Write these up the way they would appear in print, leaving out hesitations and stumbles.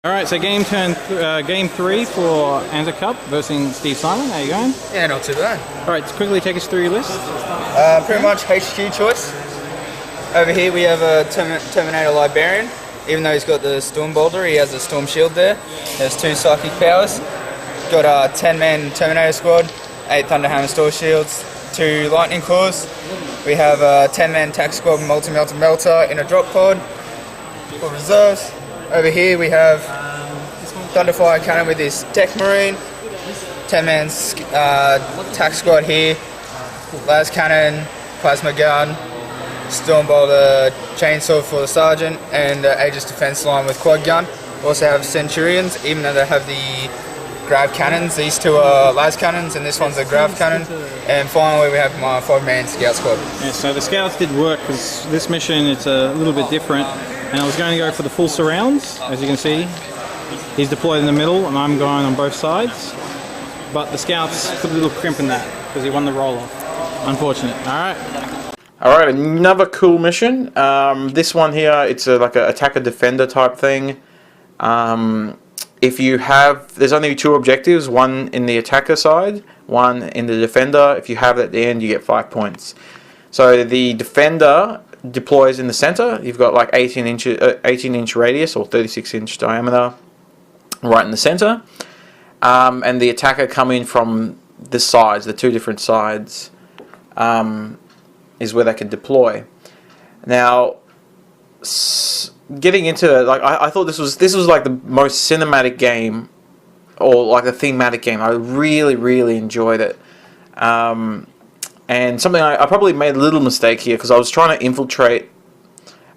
Alright, so game 3 for ANZAC Cup versus Steve Simon. How you going? Yeah, not too bad. Alright, quickly take us through your list. Pretty much HQ choice. Over here we have a Terminator Librarian. Even though he's got the Storm Boulder, he has a Storm Shield there. There's 2 Psychic Powers. Got a 10-man Terminator squad, 8 Thunderhammer Store Shields, 2 Lightning Claws. We have a 10-man Tack Squad Melter in a drop pod for reserves. Over here we have Thunderfire Cannon with his Tech Marine, 10-man Tack Squad here, Las Cannon, Plasma Gun, Storm Boulder Chainsaw for the Sergeant, and Aegis Defense Line with Quad Gun. Also have Centurions, even though they have the Grav Cannons. These 2 are Las Cannons and this one's a Grav Cannon. And finally we have my 5-man Scout Squad. Yeah, so the Scouts did work because this mission it's a little bit different. And I was going to go for the full surrounds, as you can see. He's deployed in the middle and I'm going on both sides. But the Scouts put a little crimp in that because he won the roll-off. Unfortunate. Alright, another cool mission. This one here, it's like an attacker-defender type thing. If you have, there's only 2 objectives, one in the attacker side, one in the defender. If you have it at the end, you get 5 points. So the defender deploys in the center. You've got like 18-inch radius or 36-inch diameter right in the center. And the attacker come in from the sides, the 2 different sides, is where they can deploy. Now, getting into it, like I thought this was like the most cinematic game, or like a thematic game. I really enjoyed it. And something I probably made a little mistake here because I was trying to infiltrate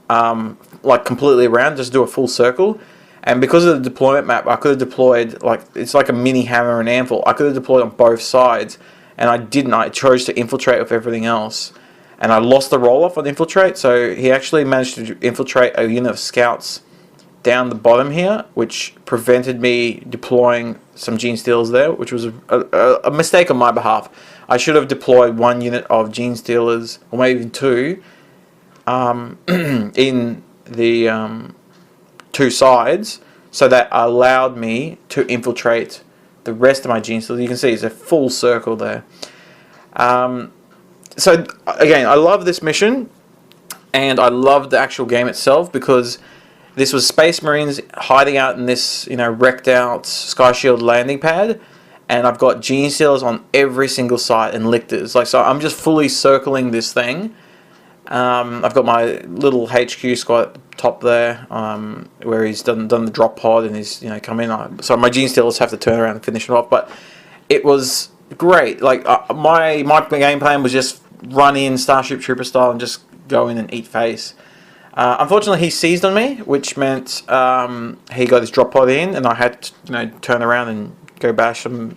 like completely around, just do a full circle. And because of the deployment map, I could have deployed, like, it's like a mini hammer and anvil. I could have deployed on both sides, and I didn't. I chose to infiltrate with everything else. And I lost the roll-off on infiltrate, so he actually managed to infiltrate a unit of scouts down the bottom here, which prevented me deploying some Gene Stealers there, which was a mistake on my behalf. I should have deployed 1 unit of Gene Stealers, or maybe even 2, in the 2 sides, so that allowed me to infiltrate the rest of my Gene Stealers. You can see it's a full circle there. So again, I love this mission, and I love the actual game itself because this was Space Marines hiding out in this, wrecked out Sky Shield landing pad, and I've got Gene Stealers on every single side and Lictors. Like, so I'm just fully circling this thing. I've got my little HQ squad at the top there, where he's done the drop pod and he's come in. So my Gene Stealers have to turn around and finish it off, but it was great. Like my game plan was just run in Starship Trooper style and just go in and eat face. Unfortunately, he seized on me, which meant he got his drop pod in, and I had to turn around and go bash some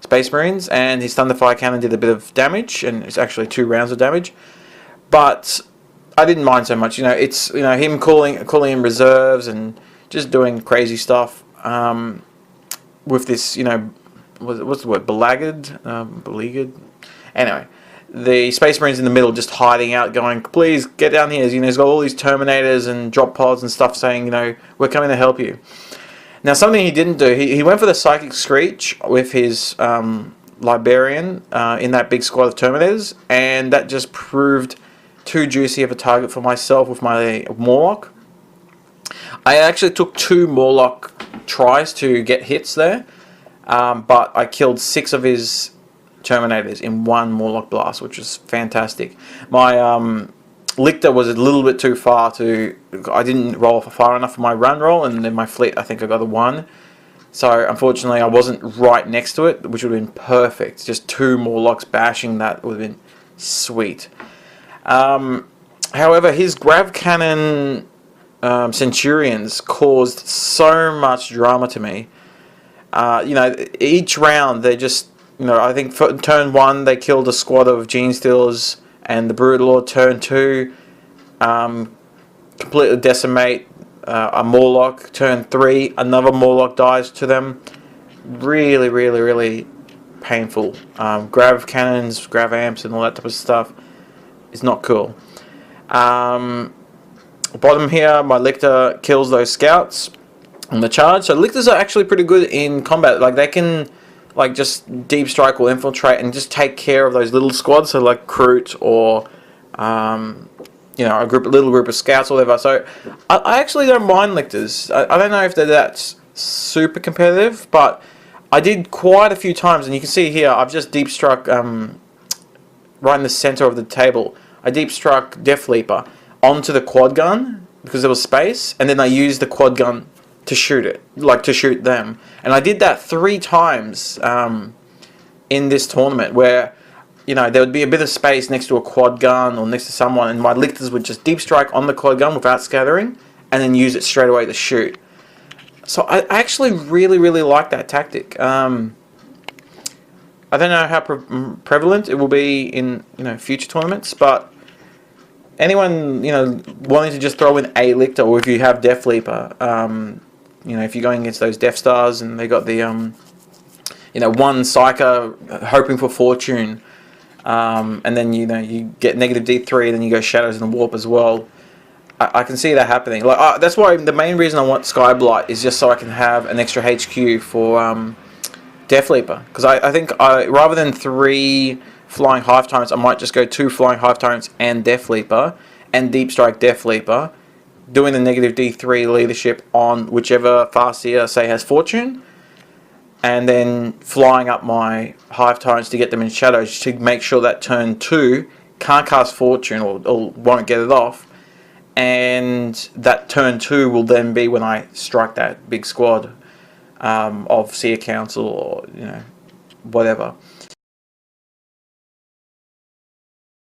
Space Marines. And his Thunderfire Cannon did a bit of damage, and it's actually 2 rounds of damage. But I didn't mind so much. It's him calling in reserves and just doing crazy stuff with this. What's the word? Beleaguered. Anyway. The Space Marines in the middle just hiding out, going, please get down here. He's got all these Terminators and drop pods and stuff saying, we're coming to help you. Now, something he didn't do, he went for the Psychic Screech with his Librarian in that big squad of Terminators, and that just proved too juicy of a target for myself with my Morlock. I actually took 2 Morlock tries to get hits there, but I killed 6 of his Terminators in 1 Morlock blast, which was fantastic. My Lictor was a little bit too far I didn't roll far enough for my run roll, and then my fleet, I think I got a 1. So unfortunately I wasn't right next to it, which would have been perfect. Just 2 Morlocks bashing that would have been sweet. However, his Grav Cannon Centurions caused so much drama to me. Each round they just I think for turn 1 they killed a squad of Gene Stealers and the Brutal Lord. Turn 2, completely decimate a Morlock. Turn 3, another Morlock dies to them. Really painful. Grav Cannons, Grav Amps and all that type of stuff is not cool. Bottom here, my Lictor kills those scouts. on the charge. So lictors are actually pretty good in combat. Like they can like just deep strike or infiltrate and just take care of those little squads. So like Kroot or you know, little group of scouts or whatever. So I actually don't mind lictors. I don't know if they're that super competitive, but I did quite a few times, and you can see here I've just deep struck right in the center of the table. I deep struck Death Leaper onto the quad gun because there was space, and then I used the quad gun to shoot it, like to shoot them. And I did that 3 times in this tournament where, you know, there would be a bit of space next to a quad gun or next to someone, and my lictors would just deep strike on the quad gun without scattering, and then use it straight away to shoot. So I actually really like that tactic. I don't know how prevalent it will be in, you know, future tournaments, but anyone, you know, wanting to just throw in a lictor, or if you have Death Leaper, you know, if you're going against those Death Stars and they got the you know, one Psyker hoping for fortune, and then, you know, you get negative D3, then you go Shadows and Warp as well. I can see that happening. Like that's why the main reason I want Skyblight is just so I can have an extra HQ for Death Leaper, because I think rather than 3 flying Hive Tyrants, I might just go 2 flying Hive Tyrants and Death Leaper, and deep strike Death Leaper, doing the negative D3 leadership on whichever Farseer, say, has fortune, and then flying up my Hive Tyrants to get them in shadows to make sure that turn 2 can't cast fortune or won't get it off, and that turn 2 will then be when I strike that big squad of Seer Council or, you know, whatever.